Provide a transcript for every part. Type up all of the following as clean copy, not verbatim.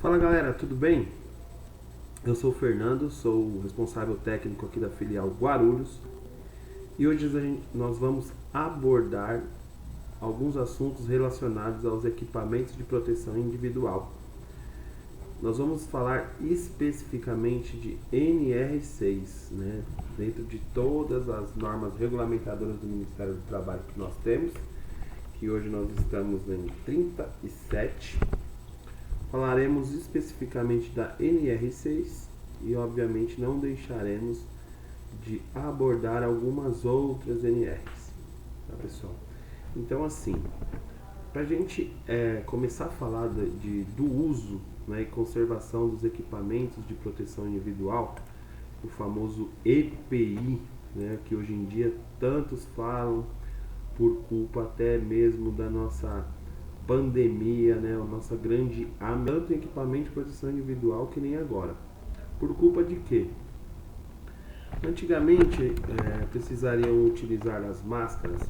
Fala galera, tudo bem? Eu sou o Fernando, sou o responsável técnico aqui da filial Guarulhos e hoje nós vamos abordar alguns assuntos relacionados aos equipamentos de proteção individual. Nós vamos falar especificamente de NR6, né? Dentro de todas as normas regulamentadoras do Ministério do Trabalho que nós temos, que hoje nós estamos em 37. Falaremos especificamente da NR6 e obviamente não deixaremos de abordar algumas outras NRs, tá pessoal? Então assim, para a gente começar a falar do uso, né, e conservação dos equipamentos de proteção individual, o famoso EPI, né, que hoje em dia tantos falam por culpa até mesmo da nossa pandemia, né, a nossa grande tanto em equipamento de proteção individual que nem agora. Por culpa de quê? Antigamente precisariam utilizar as máscaras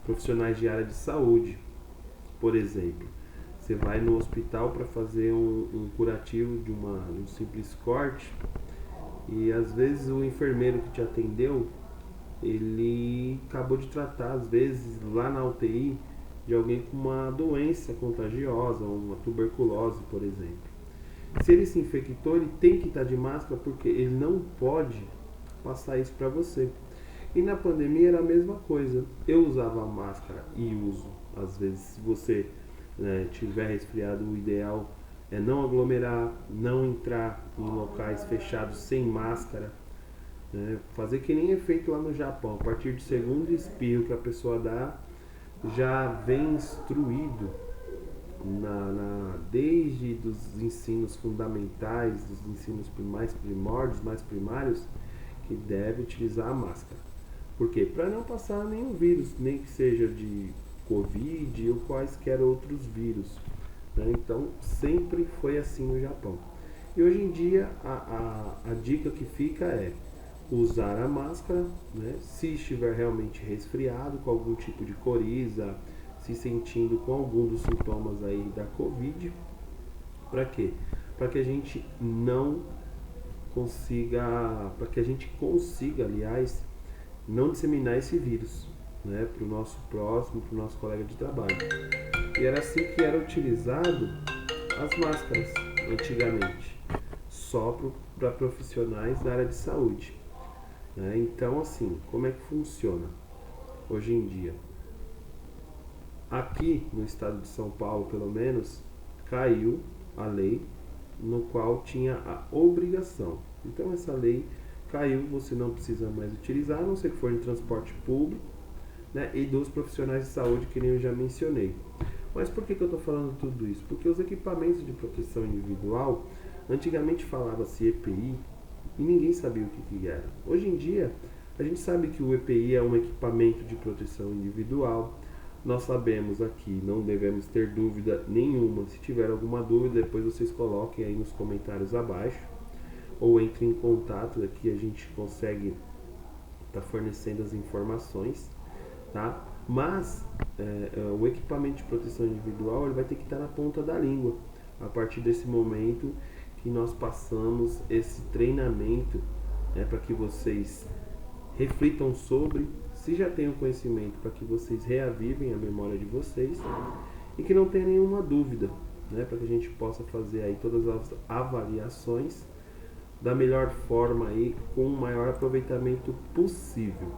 profissionais de área de saúde, por exemplo. Você vai no hospital para fazer um curativo de um simples corte e às vezes o enfermeiro que te atendeu, ele acabou de tratar, às vezes lá na UTI, de alguém com uma doença contagiosa, uma tuberculose, por exemplo. Se ele se infectou, ele tem que estar de máscara porque ele não pode passar isso para você. E na pandemia era a mesma coisa. Eu usava máscara e uso. Às vezes, se você tiver resfriado, o ideal é não aglomerar, não entrar em locais fechados sem máscara. Fazer que nem é feito lá no Japão. A partir do segundo espirro que a pessoa dá, já vem instruído desde dos ensinos fundamentais, dos ensinos mais primórdios, mais primários, que deve utilizar a máscara. Por quê? Para não passar nenhum vírus, nem que seja de Covid ou quaisquer outros vírus. Então, sempre foi assim no Japão. E hoje em dia, a dica que fica é usar a máscara, né? Se estiver realmente resfriado, com algum tipo de coriza, se sentindo com algum dos sintomas aí da Covid. Para quê? Para que a gente não consiga, para que a gente consiga, aliás, não disseminar esse vírus, né, para o nosso próximo, para o nosso colega de trabalho. E era assim que era utilizado as máscaras antigamente, só para profissionais da área de saúde. Então, assim, como é que funciona hoje em dia? Aqui no estado de São Paulo, pelo menos, caiu a lei no qual tinha a obrigação. Então, essa lei caiu, você não precisa mais utilizar, a não ser que for em transporte público, né, e dos profissionais de saúde, que nem eu já mencionei. Mas por que eu estou falando tudo isso? Porque os equipamentos de proteção individual, antigamente falava-se EPI, e ninguém sabia o que era. Hoje em dia, a gente sabe que o EPI é um equipamento de proteção individual. Nós sabemos aqui, não devemos ter dúvida nenhuma. Se tiver alguma dúvida, depois vocês coloquem aí nos comentários abaixo. Ou entrem em contato, aqui a gente consegue estar fornecendo as informações. Tá? Mas o equipamento de proteção individual ele vai ter que estar na ponta da língua. A partir desse momento que nós passamos esse treinamento, para que vocês reflitam sobre, se já têm o conhecimento, para que vocês reavivem a memória de vocês e que não tenha nenhuma dúvida, para que a gente possa fazer aí todas as avaliações da melhor forma aí, com o maior aproveitamento possível.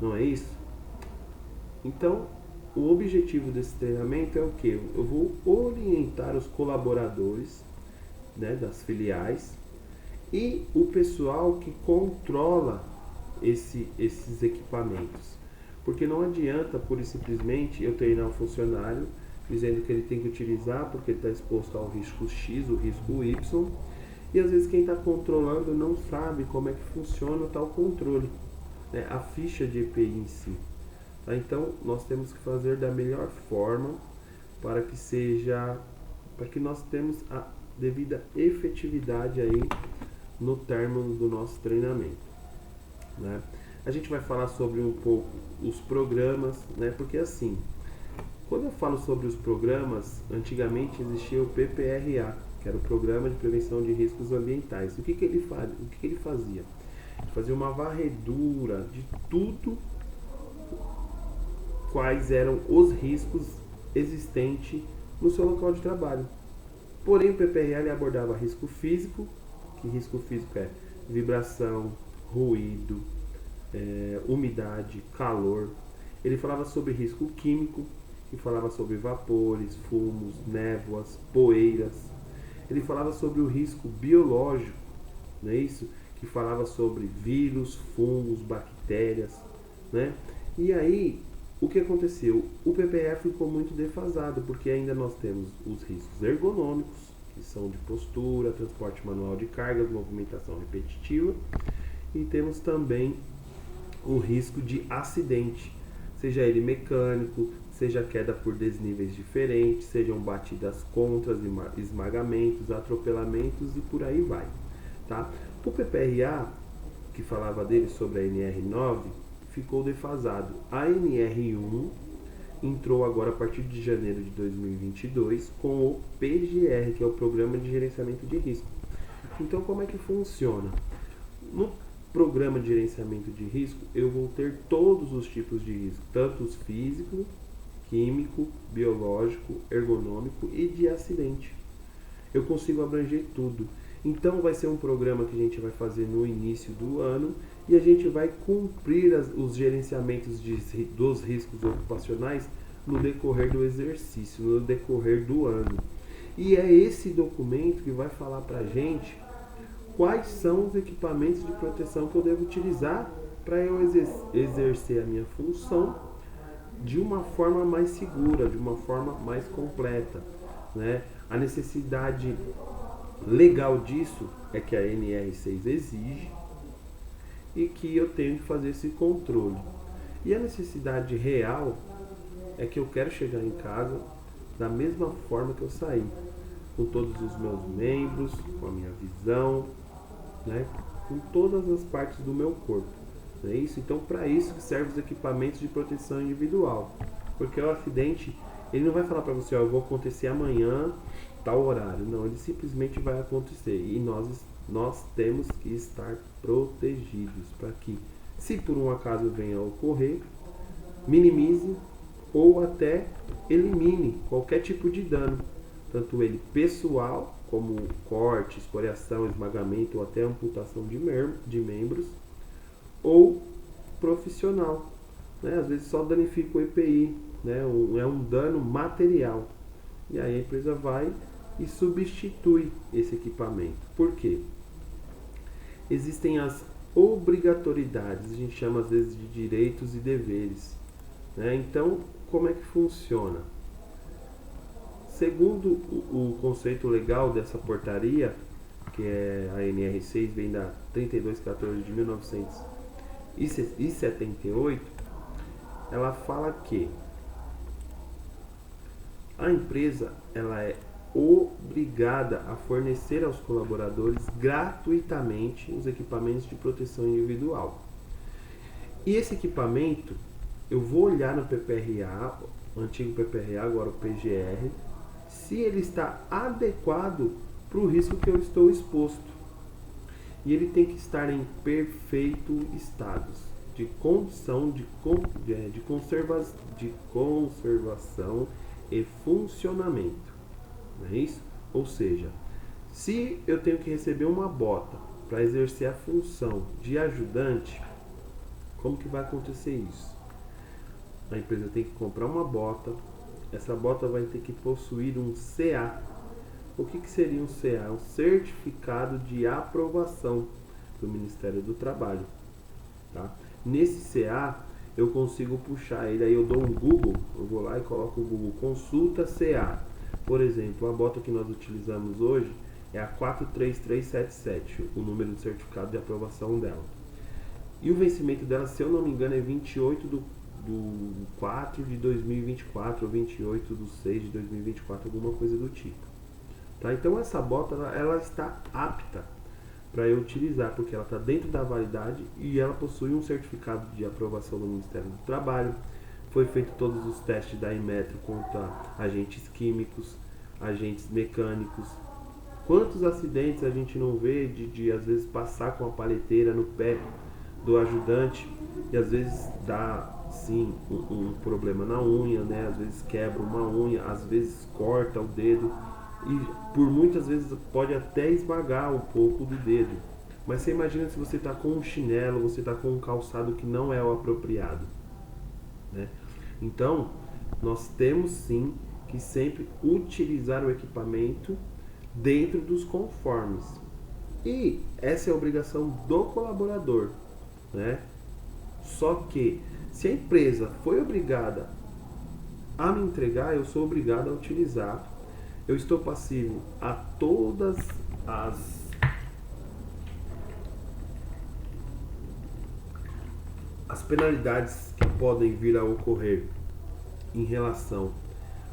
Não é isso? Então, o objetivo desse treinamento é o que? Eu vou orientar os colaboradores, das filiais e o pessoal que controla esses equipamentos. Porque não adianta pura e simplesmente eu treinar um funcionário dizendo que ele tem que utilizar porque ele está exposto ao risco X, o risco Y, e às vezes quem está controlando não sabe como é que funciona o tal controle, a ficha de EPI em si. Tá? Então nós temos que fazer da melhor forma para que nós temos a devida efetividade aí no término do nosso treinamento. A gente vai falar sobre um pouco os programas, porque assim, Quando eu falo sobre os programas, antigamente existia o PPRA, que era o Programa de Prevenção de Riscos Ambientais. O que ele fazia? Ele fazia uma varredura de tudo quais eram os riscos existentes no seu local de trabalho. Porém, o PPRA ele abordava risco físico, que risco físico é vibração, ruído, umidade, calor. Ele falava sobre risco químico, que falava sobre vapores, fumos, névoas, poeiras. Ele falava sobre o risco biológico, não é isso? Que falava sobre vírus, fungos, bactérias, né? E aí, o que aconteceu? O PPRA ficou muito defasado, porque ainda nós temos os riscos ergonômicos, que são de postura, transporte manual de cargas, movimentação repetitiva, e temos também o risco de acidente, seja ele mecânico, seja queda por desníveis diferentes, sejam batidas contras, esmagamentos, atropelamentos e por aí vai, tá? O PPRA, que falava dele sobre a NR9, ficou defasado. A NR1 entrou agora a partir de janeiro de 2022 com o PGR, que é o Programa de Gerenciamento de Risco. Então, como é que funciona? No Programa de Gerenciamento de Risco, eu vou ter todos os tipos de risco, tanto os físico, químico, biológico, ergonômico e de acidente. Eu consigo abranger tudo. Então vai ser um programa que a gente vai fazer no início do ano e a gente vai cumprir os gerenciamentos dos riscos ocupacionais no decorrer do exercício, no decorrer do ano. E é esse documento que vai falar para a gente quais são os equipamentos de proteção que eu devo utilizar para eu exercer a minha função de uma forma mais segura, de uma forma mais completa, né? A necessidade legal disso é que a NR6 exige e que eu tenho que fazer esse controle. E a necessidade real é que eu quero chegar em casa da mesma forma que eu saí, com todos os meus membros, com a minha visão, né? Com todas as partes do meu corpo. Não é isso? Então, para isso que servem os equipamentos de proteção individual. Porque o acidente, ele não vai falar para você, ó, eu vou acontecer amanhã, tal horário. Não, ele simplesmente vai acontecer. E nós temos que estar protegidos para que, se por um acaso venha a ocorrer, minimize ou até elimine qualquer tipo de dano. Tanto ele pessoal, como corte, escoriação, esmagamento ou até amputação de membros, ou profissional, né? Às vezes só danifica o EPI, né? É um dano material. E aí a empresa vai e substitui esse equipamento. Por quê? Existem as obrigatoriedades, a gente chama às vezes de direitos e deveres, né? Então, como é que funciona? Segundo o conceito legal dessa portaria, que é a NR6, vem da 3214 de 1978, ela fala que a empresa ela é obrigada a fornecer aos colaboradores gratuitamente os equipamentos de proteção individual. E esse equipamento, eu vou olhar no PPRA, o antigo PPRA, agora o PGR, se ele está adequado para o risco que eu estou exposto. E ele tem que estar em perfeito estado de condição de conservação e funcionamento. Não é isso? Ou seja, se eu tenho que receber uma bota para exercer a função de ajudante, como que vai acontecer isso? A empresa tem que comprar uma bota, essa bota vai ter que possuir um CA. O que seria um CA? Um certificado de aprovação do Ministério do Trabalho. Tá? Nesse CA, eu consigo puxar ele, aí eu dou um Google, eu vou lá e coloco o Google, consulta CA. Por exemplo, a bota que nós utilizamos hoje é a 43377, o número de certificado de aprovação dela. E o vencimento dela, se eu não me engano, é 28 do 4 de 2024, ou 28 do 6 de 2024, alguma coisa do tipo. Tá? Então essa bota ela está apta para eu utilizar, porque ela está dentro da validade e ela possui um certificado de aprovação do Ministério do Trabalho, Foi feito todos os testes da Inmetro contra agentes químicos, agentes mecânicos. Quantos acidentes a gente não vê de às vezes passar com a paleteira no pé do ajudante e às vezes dá sim um problema na unha, né? Às vezes quebra uma unha, às vezes corta o dedo e por muitas vezes pode até esmagar um pouco do dedo. Mas você imagina se você está com um chinelo, você está com um calçado que não é o apropriado, né? Então, nós temos sim que sempre utilizar o equipamento dentro dos conformes. E essa é a obrigação do colaborador, né? Só que se a empresa foi obrigada a me entregar, eu sou obrigado a utilizar. Eu estou passivo a todas as penalidades que podem vir a ocorrer em relação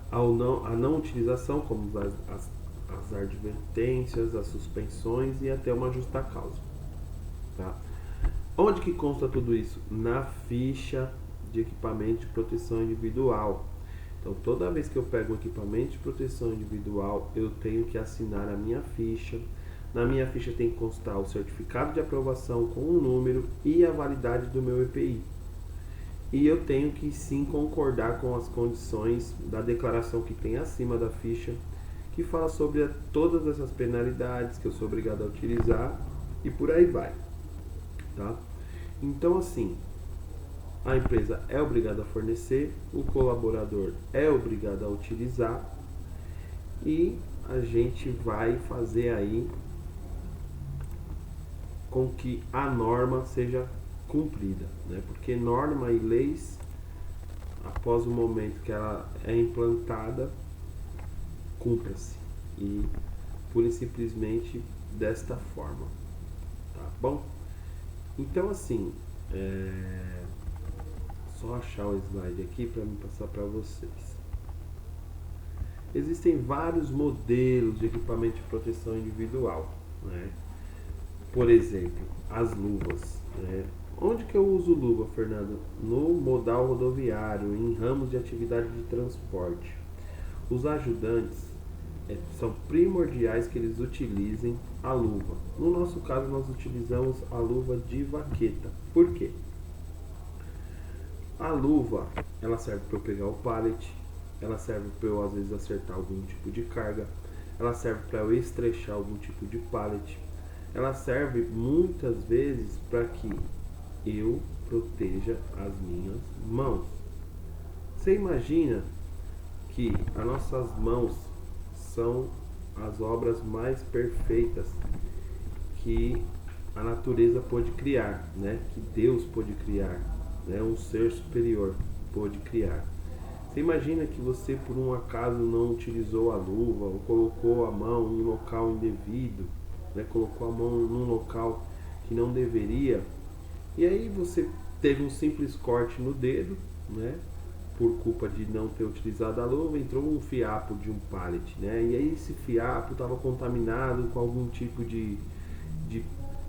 à não utilização, como as advertências, as suspensões e até uma justa causa. Tá? Onde que consta tudo isso? Na ficha de equipamento de proteção individual. Então, toda vez que eu pego um equipamento de proteção individual, eu tenho que assinar a minha ficha. Na minha ficha tem que constar o certificado de aprovação com o número e a validade do meu EPI. E eu tenho que sim concordar com as condições da declaração que tem acima da ficha, que fala sobre todas essas penalidades que eu sou obrigado a utilizar e por aí vai. Tá? Então, assim, a empresa é obrigada a fornecer, o colaborador é obrigado a utilizar e a gente vai fazer aí com que a norma seja cumprida, né? Porque norma e leis, após o momento que ela é implantada, cumpra-se e pura e simplesmente desta forma, tá bom? Então, assim, só achar o slide aqui para me passar para vocês. Existem vários modelos de equipamento de proteção individual, né? Por exemplo, as luvas, né? Onde que eu uso luva, Fernando? No modal rodoviário, em ramos de atividade de transporte. Os ajudantes são primordiais que eles utilizem a luva. No nosso caso, nós utilizamos a luva de vaqueta. Por quê? A luva, ela serve para eu pegar o pallet, ela serve para eu às vezes acertar algum tipo de carga, ela serve para eu estrechar algum tipo de pallet, ela serve muitas vezes para que eu proteja as minhas mãos. Você imagina que as nossas mãos são as obras mais perfeitas que a natureza pôde criar, né? Que Deus pôde criar, né? Um ser superior pôde criar. Você imagina que você por um acaso não utilizou a luva ou colocou a mão em um local indevido, né? Colocou a mão num local que não deveria, e aí você teve um simples corte no dedo, né? Por culpa de não ter utilizado a luva, entrou um fiapo de um pallet, né? E aí esse fiapo estava contaminado com algum tipo de,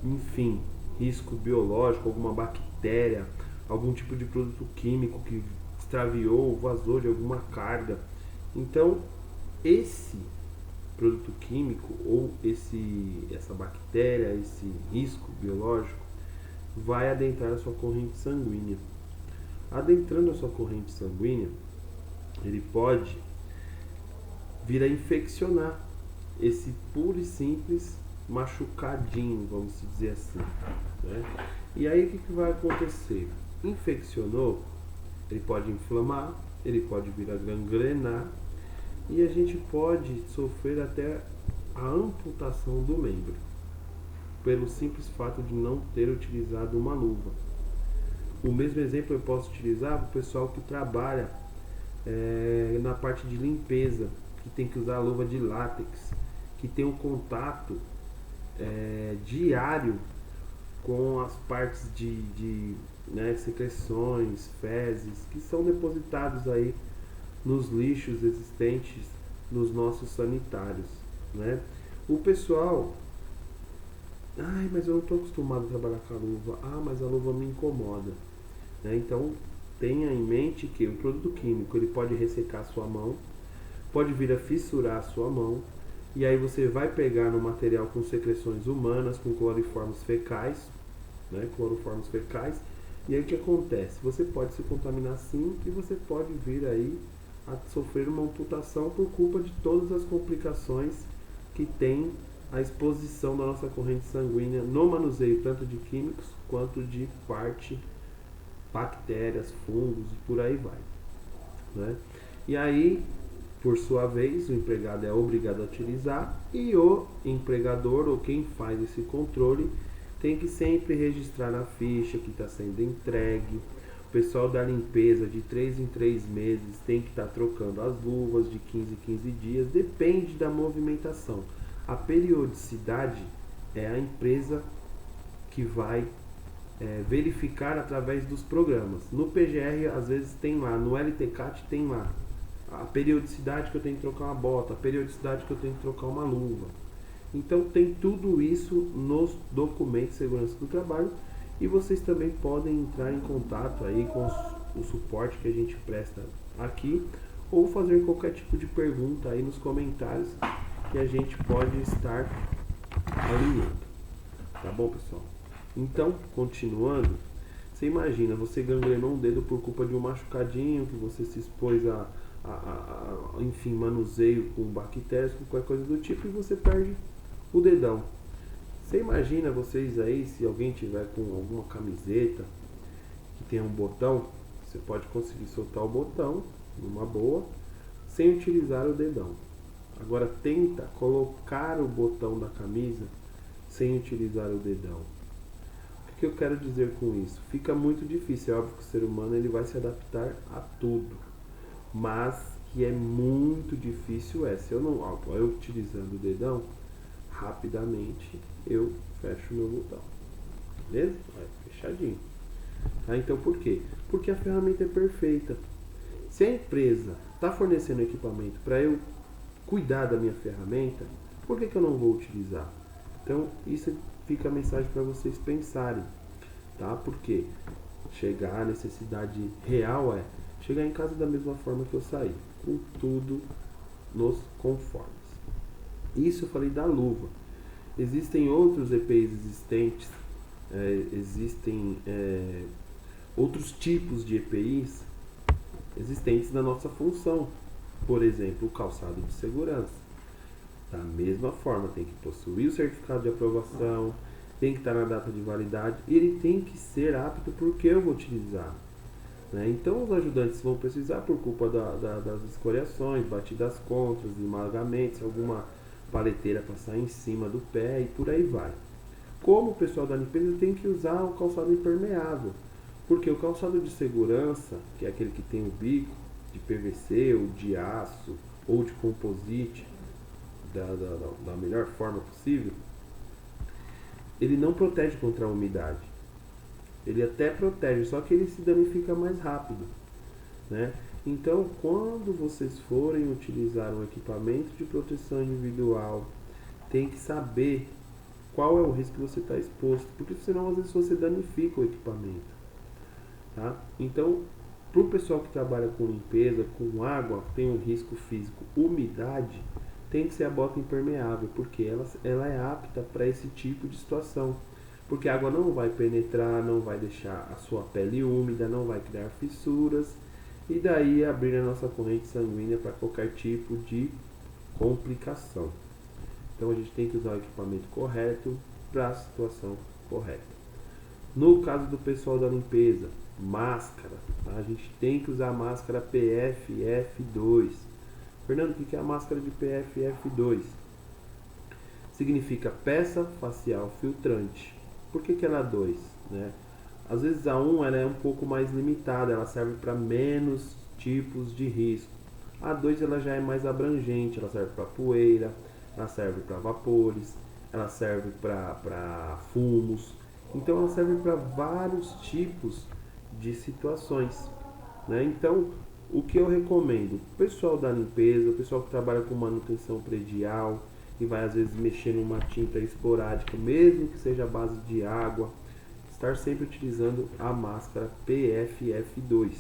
enfim, risco biológico, alguma bactéria, algum tipo de produto químico que extraviou, vazou de alguma carga. Então, esse produto químico ou essa bactéria, esse risco biológico vai adentrar a sua corrente sanguínea. Adentrando a sua corrente sanguínea, ele pode vir a infeccionar esse puro e simples machucadinho, vamos dizer assim, né? E aí o que vai acontecer? Infeccionou, ele pode inflamar, ele pode vir a gangrenar e a gente pode sofrer até a amputação do membro, pelo simples fato de não ter utilizado uma luva. O mesmo exemplo eu posso utilizar para o pessoal que trabalha na parte de limpeza, que tem que usar a luva de látex, que tem um contato diário com as partes de secreções, fezes, que são depositados aí nos lixos existentes nos nossos sanitários, né? O pessoal, mas eu não estou acostumado a trabalhar com a luva, mas a luva me incomoda, né? Então tenha em mente que o produto químico ele pode ressecar a sua mão, pode vir a fissurar a sua mão, e aí você vai pegar no material com secreções humanas, com cloriformes fecais, né, cloroformos fecais, e aí o que acontece? Você pode se contaminar sim, e você pode vir aí a sofrer uma amputação por culpa de todas as complicações que tem a exposição da nossa corrente sanguínea no manuseio tanto de químicos quanto de parte bactérias, fungos e por aí vai, né? E aí, por sua vez, o empregado é obrigado a utilizar e o empregador ou quem faz esse controle tem que sempre registrar na ficha que está sendo entregue. O pessoal da limpeza de 3 em 3 meses tem que estar trocando as luvas de 15 em 15 dias, depende da movimentação. A periodicidade é a empresa que vai verificar através dos programas. No PGR às vezes tem lá, no LTCAT tem lá a periodicidade que eu tenho que trocar uma bota, a periodicidade que eu tenho que trocar uma luva. Então tem tudo isso nos documentos de segurança do trabalho e vocês também podem entrar em contato aí com o suporte que a gente presta aqui ou fazer qualquer tipo de pergunta aí nos comentários que a gente pode estar alinhando. Tá bom, pessoal? Então, continuando, você imagina, você gangrenou um dedo por culpa de um machucadinho, que você se expôs enfim, manuseio com bactérias, com qualquer coisa do tipo, e você perde o dedão. Você imagina vocês aí, se alguém tiver com alguma camiseta que tem um botão, você pode conseguir soltar o botão numa boa, sem utilizar o dedão. Agora tenta colocar o botão da camisa sem utilizar o dedão. O que eu quero dizer com isso? Fica muito difícil, é óbvio que o ser humano ele vai se adaptar a tudo, mas que é muito difícil se eu utilizando o dedão, rapidamente eu fecho o meu botão, beleza? Vai fechadinho. Tá? Então por quê? Porque a ferramenta é perfeita. Se a empresa está fornecendo equipamento para eu cuidar da minha ferramenta, por que eu não vou utilizar? Então isso fica a mensagem para vocês pensarem, tá? Porque a necessidade real é chegar em casa da mesma forma que eu saí, com tudo nos conformes. Isso eu falei da luva. Existem outros EPIs existentes, existem outros tipos de EPIs existentes na nossa função. Por exemplo, o calçado de segurança. Da mesma forma, tem que possuir o certificado de aprovação, tem que estar na data de validade e ele tem que ser apto porque eu vou utilizar. Né? Então, os ajudantes vão precisar por culpa das escoriações, batidas contras, esmagamentos, alguma paleteira passar em cima do pé e por aí vai. Como o pessoal da limpeza tem que usar o calçado impermeável, porque o calçado de segurança, que é aquele que tem o bico de PVC ou de aço ou de composite, da melhor forma possível, ele não protege contra a umidade. Ele até protege, só que ele se danifica mais rápido, né? Então, quando vocês forem utilizar um equipamento de proteção individual, tem que saber qual é o risco que você está exposto, porque senão às vezes você danifica o equipamento, tá? Então, para o pessoal que trabalha com limpeza, com água, tem um risco físico, umidade, tem que ser a bota impermeável, porque ela é apta para esse tipo de situação. Porque a água não vai penetrar, não vai deixar a sua pele úmida, não vai criar fissuras e daí abrir a nossa corrente sanguínea para qualquer tipo de complicação. Então a gente tem que usar o equipamento correto para a situação correta. No caso do pessoal da limpeza, máscara, tá? A gente tem que usar a máscara PFF2. Fernando, o que é a máscara de PFF2? Significa peça facial filtrante. Por que ela é 2? Né? Às vezes a 1 ela é um pouco mais limitada, ela serve para menos tipos de risco. A 2 ela já é mais abrangente, ela serve para poeira, ela serve para vapores, ela serve para fumos. Então ela serve para vários tipos de situações. Né? Então, o que eu recomendo? O pessoal da limpeza, o pessoal que trabalha com manutenção predial e vai às vezes mexer numa tinta esporádica, mesmo que seja a base de água, estar sempre utilizando a máscara PFF2.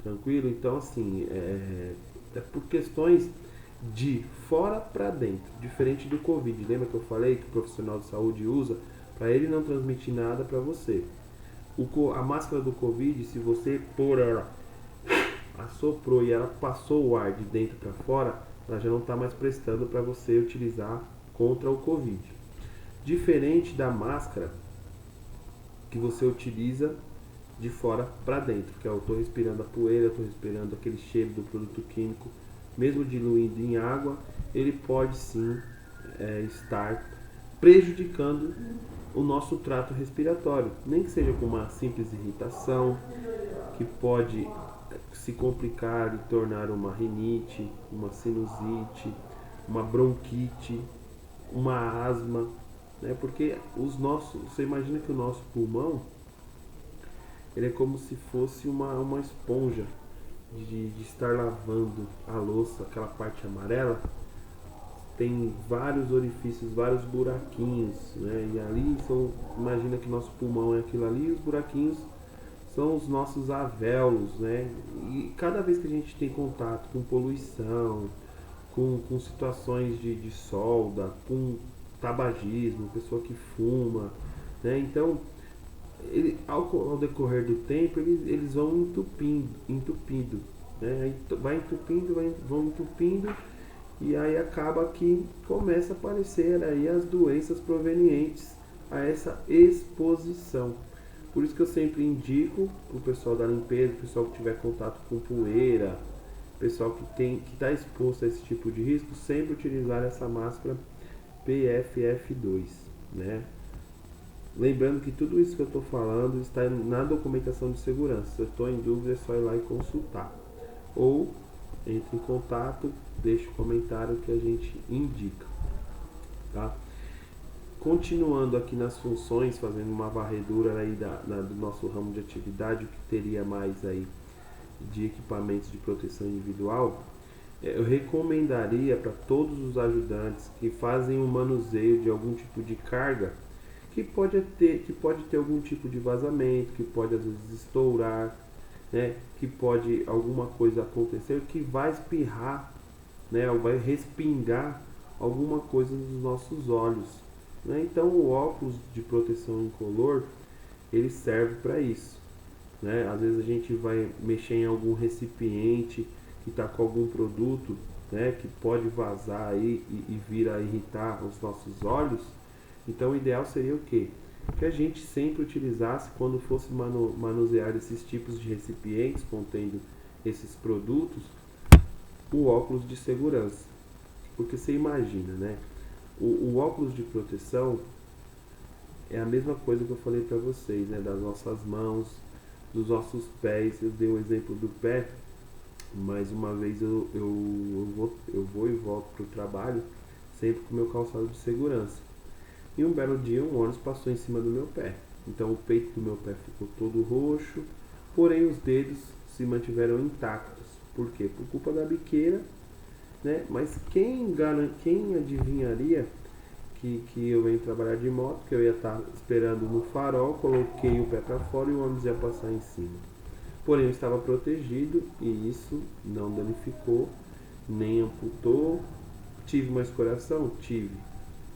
Tranquilo? Então, assim, é por questões de fora para dentro, diferente do Covid. Lembra que eu falei que o profissional de saúde usa para ele não transmitir nada para você? A máscara do Covid, se você pôr ela, assoprou e ela passou o ar de dentro para fora, ela já não está mais prestando para você utilizar contra o Covid. Diferente da máscara que você utiliza de fora para dentro, que eu estou respirando a poeira, estou respirando aquele cheiro do produto químico, mesmo diluído em água, ele pode sim estar prejudicando o nosso trato respiratório, nem que seja com uma simples irritação, que pode se complicar e tornar uma rinite, uma sinusite, uma bronquite, uma asma, né? Porque você imagina que o nosso pulmão, ele é como se fosse uma esponja de estar lavando a louça, aquela parte amarela, tem vários orifícios, vários buraquinhos, né? E ali imagina que nosso pulmão é aquilo ali, e os buraquinhos são os nossos alvéolos, né? E cada vez que a gente tem contato com poluição, com situações de solda, com tabagismo, pessoa que fuma, né? Então, ao decorrer do tempo, eles vão entupindo, né? Vai entupindo, vão entupindo, e aí acaba que começa a aparecer aí as doenças provenientes a essa exposição. Por isso que eu sempre indico o pessoal da limpeza, o pessoal que tiver contato com poeira, o pessoal que está exposto a esse tipo de risco, sempre utilizar essa máscara PFF2, né? Lembrando que tudo isso que eu estou falando está na documentação de segurança. Se eu estou em dúvida, é só ir lá e consultar. Ou entre em contato, deixe um comentário que a gente indica. Tá? Continuando aqui nas funções, fazendo uma varredura aí do nosso ramo de atividade, o que teria mais aí de equipamentos de proteção individual, eu recomendaria para todos os ajudantes que fazem o manuseio de algum tipo de carga, que pode ter algum tipo de vazamento, que pode às vezes estourar, né? Que pode alguma coisa acontecer que vai espirrar, né? Ou vai respingar alguma coisa nos nossos olhos, né? Então o óculos de proteção incolor, ele serve para isso, né? Às vezes a gente vai mexer em algum recipiente que está com algum produto, né? Que pode vazar aí e vir a irritar os nossos olhos. Então o ideal seria o quê? Que a gente sempre utilizasse, quando fosse manusear esses tipos de recipientes contendo esses produtos, o óculos de segurança. Porque você imagina, né? O óculos de proteção é a mesma coisa que eu falei para vocês, né? Das nossas mãos, dos nossos pés. Eu dei o exemplo do pé, mas uma vez eu vou e volto para o trabalho sempre com o meu calçado de segurança. E um belo dia um ônibus passou em cima do meu pé. Então o peito do meu pé ficou todo roxo, porém os dedos se mantiveram intactos. Por quê? Por culpa da biqueira, né? Mas quem adivinharia que eu venho trabalhar de moto, que eu ia estar esperando no farol, coloquei o pé para fora e o ônibus ia passar em cima. Porém eu estava protegido e isso não danificou, nem amputou. Tive uma escoriação? Tive.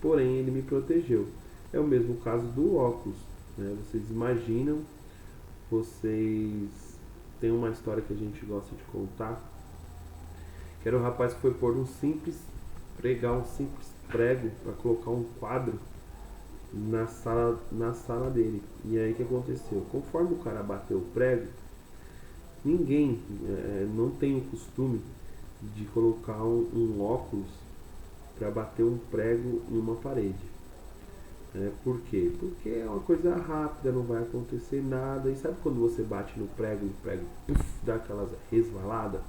Porém ele me protegeu. É o mesmo caso do óculos, né? Vocês imaginam, vocês tem uma história que a gente gosta de contar, que era um rapaz que foi pregar um simples prego para colocar um quadro na sala dele. E aí o que aconteceu? Conforme o cara bateu o prego, ninguém não tem o costume de colocar um óculos para bater um prego em uma parede. Por quê? Porque é uma coisa rápida, não vai acontecer nada. E sabe quando você bate no prego e o prego dá aquelas resvaladas?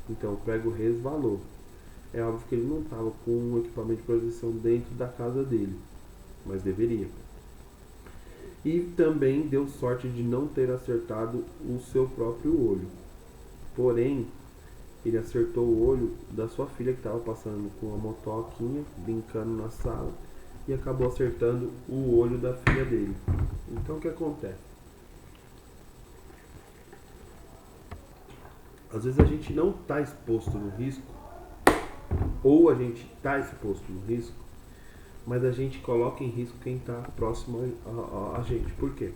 Então o prego resvalou. É óbvio que ele não estava com um equipamento de proteção dentro da casa dele, mas deveria. E também deu sorte de não ter acertado o seu próprio olho. Porém, ele acertou o olho da sua filha, que estava passando com uma motoquinha, brincando na sala. e acabou acertando o olho da filha dele. Então o que acontece? Às vezes a gente não está exposto no risco, ou a gente está exposto no risco, mas a gente coloca em risco quem está próximo a gente. Por quê?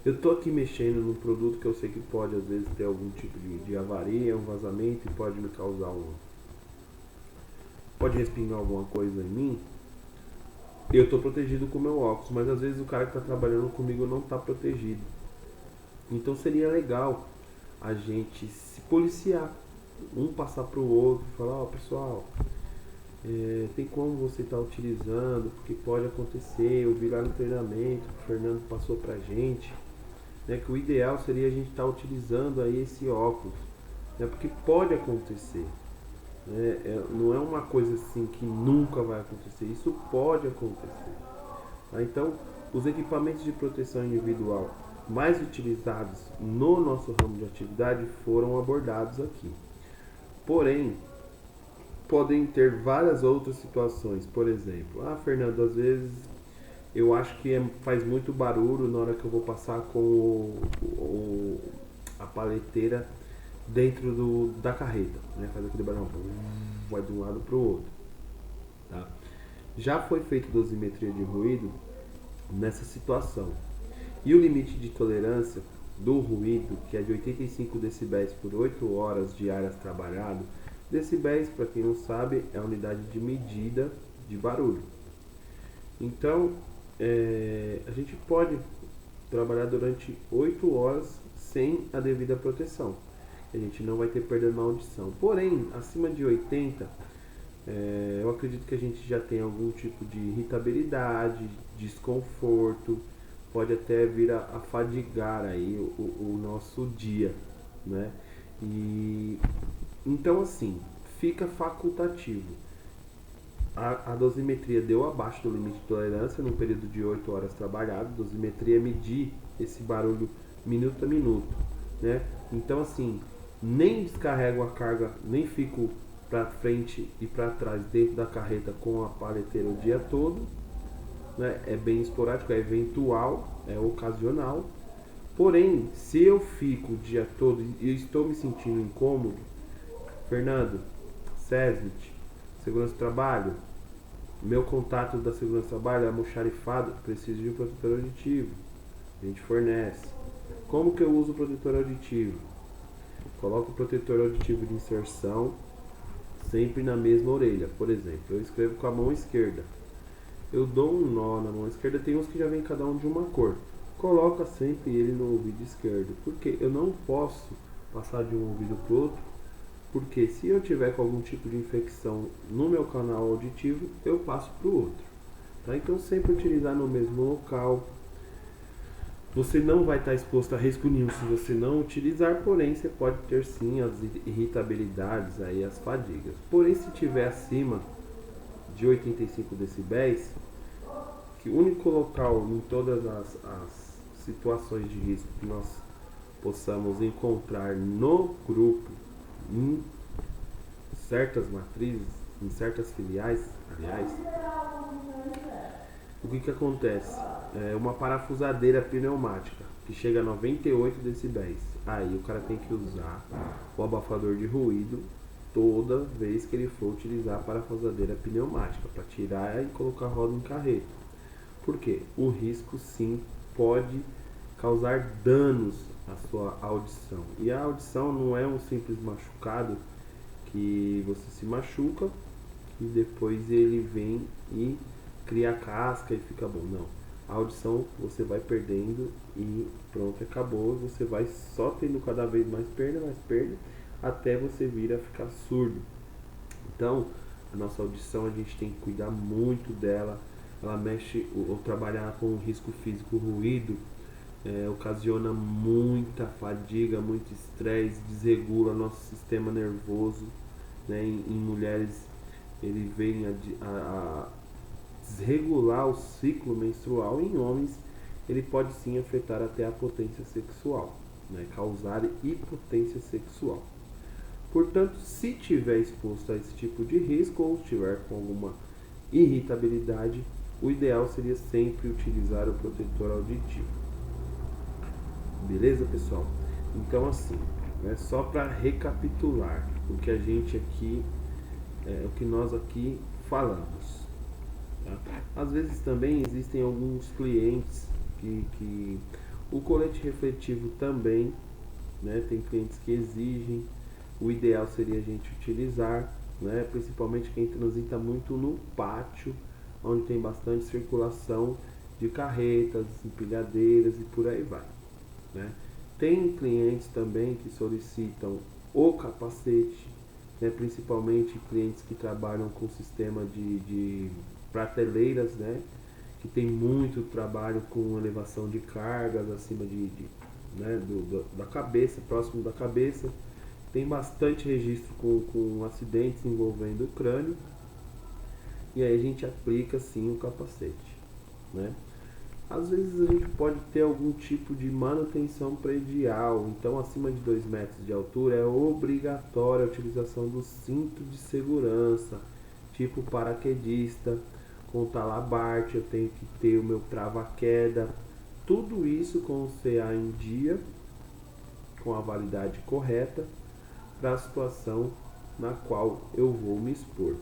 Eu estou aqui mexendo num produto que eu sei que pode às vezes ter algum tipo de avaria, um vazamento e pode me causar pode respingar alguma coisa em mim. Eu estou protegido com o meu óculos, mas às vezes o cara que está trabalhando comigo não está protegido. Então seria legal a gente se policiar, um passar para o outro, falar, pessoal, tem como você estar utilizando, porque pode acontecer, eu vi lá no treinamento que o Fernando passou pra gente, né, que o ideal seria a gente estar utilizando aí esse óculos, né, porque pode acontecer, né, não é uma coisa assim que nunca vai acontecer, isso pode acontecer. Tá? Então, os equipamentos de proteção individual mais utilizados no nosso ramo de atividade foram abordados aqui. Porém, podem ter várias outras situações. Por exemplo, Fernando, às vezes eu acho que faz muito barulho na hora que eu vou passar com a paleteira dentro da carreta, né? Faz aquele barulho, vai de um lado para o outro. Tá? Já foi feita dosimetria de ruído nessa situação. E o limite de tolerância do ruído, que é de 85 decibéis por 8 horas diárias trabalhado. Decibéis, para quem não sabe, é a unidade de medida de barulho. Então, a gente pode trabalhar durante 8 horas sem a devida proteção. A gente não vai ter perda na audição. Porém, acima de 80, eu acredito que a gente já tem algum tipo de irritabilidade, desconforto, pode até vir a fadigar aí o nosso dia, né? E então assim, fica facultativo. A dosimetria deu abaixo do limite de tolerância no período de 8 horas trabalhado. Dosimetria é medir esse barulho minuto a minuto, né? Então assim, nem descarrego a carga, nem fico para frente e para trás dentro da carreta com a paleteira o dia todo, né? É bem esporádico, é eventual, é ocasional. Porém, se eu fico o dia todo e estou me sentindo incômodo, Fernando, SESMIT, segurança do trabalho, meu contato da segurança do trabalho é almoxarifado, preciso de um protetor auditivo, a gente fornece. Como que eu uso o protetor auditivo? Coloco o protetor auditivo de inserção sempre na mesma orelha. Por exemplo, eu escrevo com a mão esquerda, eu dou um nó na mão esquerda, tem uns que já vem cada um de uma cor. Coloca sempre ele no ouvido esquerdo, porque eu não posso passar de um ouvido para o outro, porque se eu tiver com algum tipo de infecção no meu canal auditivo, eu passo para o outro. Tá? Então sempre utilizar no mesmo local. Você não vai estar exposto a risco nenhum se você não utilizar, porém você pode ter sim as irritabilidades, aí, as fadigas. Porém, se tiver acima de 85 decibéis, que o único local em todas as situações de risco que nós possamos encontrar no grupo, em certas matrizes, em certas filiais, aliás, o que acontece? É uma parafusadeira pneumática que chega a 98 decibéis. Aí o cara tem que usar o abafador de ruído toda vez que ele for utilizar a parafusadeira pneumática para tirar e colocar a roda em carreto. Por quê? O risco sim pode causar danos à sua audição. E a audição não é um simples machucado que você se machuca e depois ele vem e cria casca e fica bom. Não. A audição você vai perdendo e pronto, acabou. Você vai só tendo cada vez mais perda, até você vir a ficar surdo. Então, a nossa audição a gente tem que cuidar muito dela. Ela mexe, ou trabalhar com o risco físico, o ruído, ocasiona muita fadiga, muito estresse, desregula nosso sistema nervoso, né? Em mulheres ele vem a desregular o ciclo menstrual. Em homens ele pode sim afetar até a potência sexual, né? Causar impotência sexual. Portanto, se tiver exposto a esse tipo de risco ou estiver com alguma irritabilidade, o ideal seria sempre utilizar o protetor auditivo. Beleza, pessoal? Então, assim, né, só para recapitular o que a gente aqui, o que nós aqui falamos. Tá? Às vezes também existem alguns clientes que o colete refletivo também, né, tem clientes que exigem. O ideal seria a gente utilizar, né, principalmente quem transita muito no pátio, onde tem bastante circulação de carretas, empilhadeiras e por aí vai. Né? Tem clientes também que solicitam o capacete, né, principalmente clientes que trabalham com sistema de prateleiras, né, que tem muito trabalho com elevação de cargas acima né, da cabeça, próximo da cabeça. Tem bastante registro com acidentes envolvendo o crânio. E aí a gente aplica sim o capacete. Né? Às vezes a gente pode ter algum tipo de manutenção predial, então acima de 2 metros de altura é obrigatória a utilização do cinto de segurança, tipo paraquedista, com talabarte, eu tenho que ter o meu trava-queda, tudo isso com o CA em dia, com a validade correta, para a situação na qual eu vou me expor.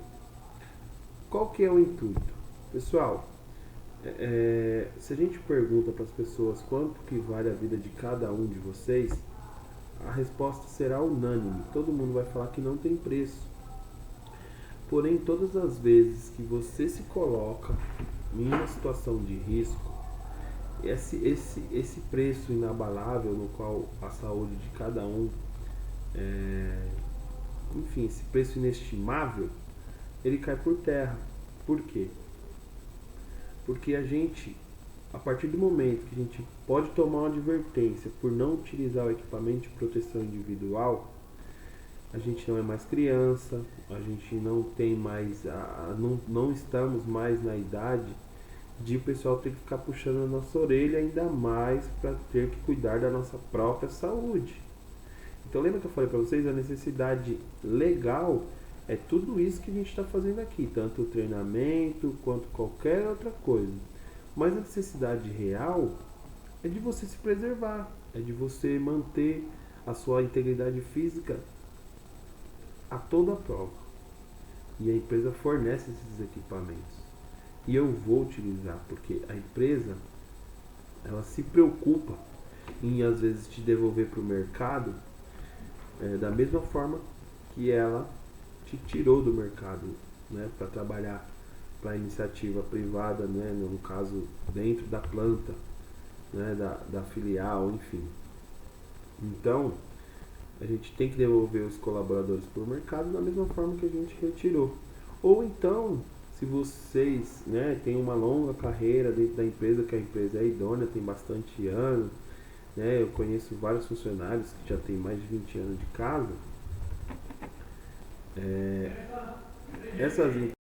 Qual que é o intuito? Pessoal, se a gente pergunta para as pessoas quanto que vale a vida de cada um de vocês, a resposta será unânime. Todo mundo vai falar que não tem preço. Porém, todas as vezes que você se coloca em uma situação de risco, esse preço inabalável no qual a saúde de cada um, enfim, esse preço inestimável, ele cai por terra. Por quê? Porque a partir do momento que a gente pode tomar uma advertência por não utilizar o equipamento de proteção individual, a gente não é mais criança, a gente não tem mais, não estamos mais na idade de o pessoal ter que ficar puxando a nossa orelha, ainda mais para ter que cuidar da nossa própria saúde. Então lembra que eu falei para vocês, a necessidade legal é tudo isso que a gente está fazendo aqui, tanto o treinamento quanto qualquer outra coisa. Mas a necessidade real é de você se preservar, é de você manter a sua integridade física a toda prova. E a empresa fornece esses equipamentos. E eu vou utilizar, porque a empresa, ela se preocupa em às vezes te devolver para o mercado da mesma forma que ela te tirou do mercado, né, para trabalhar para a iniciativa privada, né, no caso dentro da planta, né, da filial, enfim. Então, a gente tem que devolver os colaboradores para o mercado da mesma forma que a gente retirou. Ou então, se vocês, né, têm uma longa carreira dentro da empresa, que a empresa é idônea, tem bastante anos, né, eu conheço vários funcionários que já têm mais de 20 anos de casa, essas